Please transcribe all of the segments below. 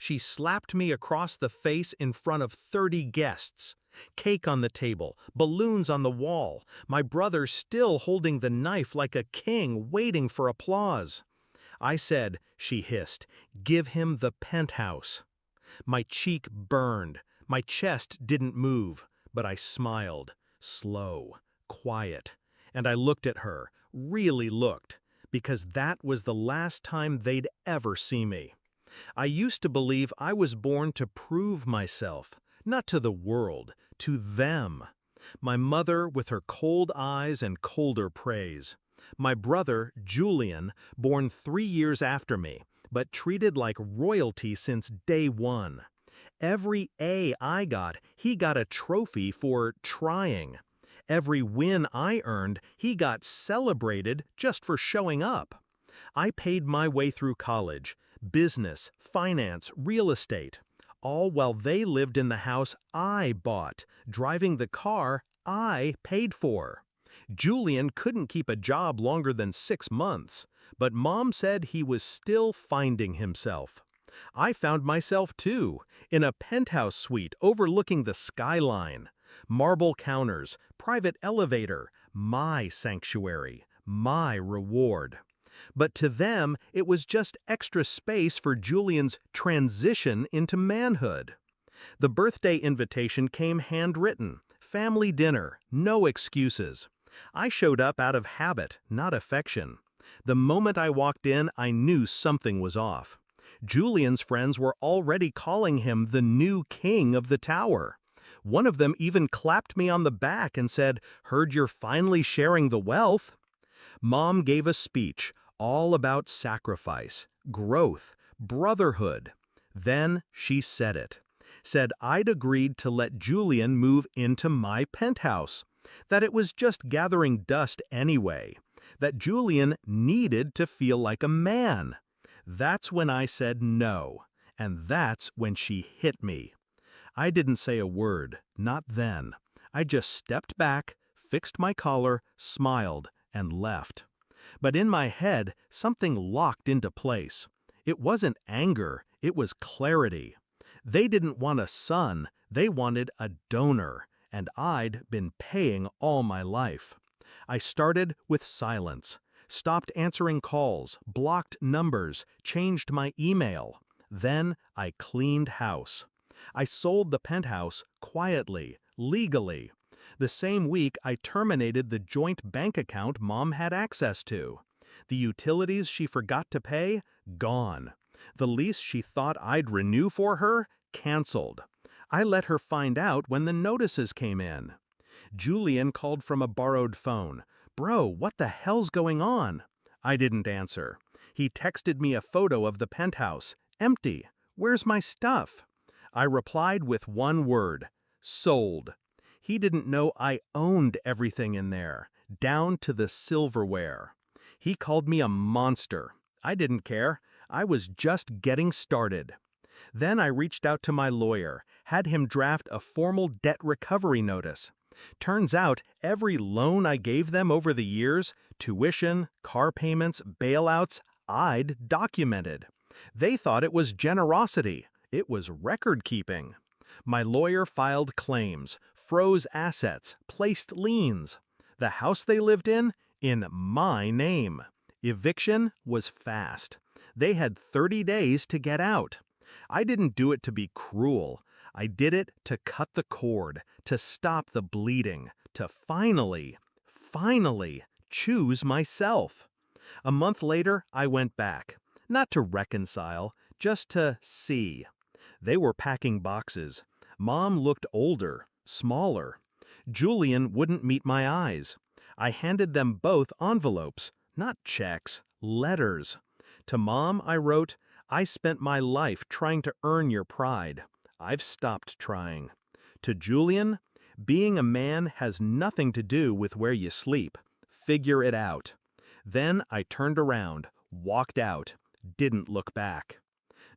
She slapped me across the face in front of 30 guests. Cake on the table, balloons on the wall, my brother still holding the knife like a king waiting for applause. I said, she hissed, "Give him the penthouse." My cheek burned, my chest didn't move, but I smiled, slow, quiet, and I looked at her, really looked, because that was the last time they'd ever see me. I used to believe I was born to prove myself, not to the world, to them. My mother with her cold eyes and colder praise. My brother, Julian, born 3 years after me, but treated like royalty since day one. Every A I got, he got a trophy for trying. Every win I earned, he got celebrated just for showing up. I paid my way through college, business, finance, real estate, all while they lived in the house I bought, driving the car I paid for. Julian couldn't keep a job longer than 6 months, but Mom said he was still finding himself. I found myself too, in a penthouse suite overlooking the skyline. Marble counters, private elevator, my sanctuary, my reward. But to them, it was just extra space for Julian's transition into manhood. The birthday invitation came handwritten, family dinner, no excuses. I showed up out of habit, not affection. The moment I walked in, I knew something was off. Julian's friends were already calling him the new king of the tower. One of them even clapped me on the back and said, "Heard you're finally sharing the wealth." Mom gave a speech, all about sacrifice, growth, brotherhood. Then she said it. Said I'd agreed to let Julian move into my penthouse. That it was just gathering dust anyway. That Julian needed to feel like a man. That's when I said no. And that's when she hit me. I didn't say a word, not then. I just stepped back, fixed my collar, smiled, and left. But in my head, something locked into place. It wasn't anger, it was clarity. They didn't want a son, they wanted a donor, and I'd been paying all my life. I started with silence, stopped answering calls, blocked numbers, changed my email. Then I cleaned house. I sold the penthouse quietly, legally. The same week, I terminated the joint bank account Mom had access to. The utilities she forgot to pay, gone. The lease she thought I'd renew for her, canceled. I let her find out when the notices came in. Julian called from a borrowed phone. "Bro, what the hell's going on?" I didn't answer. He texted me a photo of the penthouse. Empty. Where's my stuff? I replied with one word. Sold. He didn't know I owned everything in there, down to the silverware. He called me a monster. I didn't care. I was just getting started. Then I reached out to my lawyer, had him draft a formal debt recovery notice. Turns out every loan I gave them over the years, tuition, car payments, bailouts, I'd documented. They thought it was generosity. It was record-keeping. My lawyer filed claims, froze assets, placed liens. The house they lived in my name. Eviction was fast. They had 30 days to get out. I didn't do it to be cruel. I did it to cut the cord, to stop the bleeding, to finally choose myself. A month later, I went back. Not to reconcile, just to see. They were packing boxes. Mom looked older, smaller. Julian wouldn't meet my eyes. I handed them both envelopes, not checks, letters. To Mom, I wrote, "I spent my life trying to earn your pride. I've stopped trying." To Julian, being a man has nothing to do with where you sleep. Figure it out. Then I turned around, walked out, didn't look back.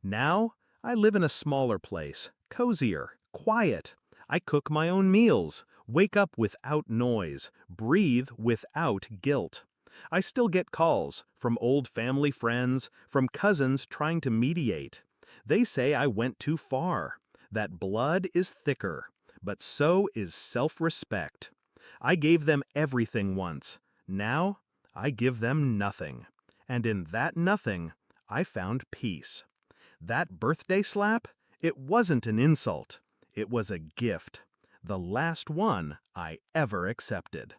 Now, I live in a smaller place, cozier, quiet. I cook my own meals, wake up without noise, breathe without guilt. I still get calls from old family friends, from cousins trying to mediate. They say I went too far, that blood is thicker, but so is self-respect. I gave them everything once. Now, I give them nothing. And in that nothing, I found peace. That birthday slap? It wasn't an insult. It was a gift. The last one I ever accepted.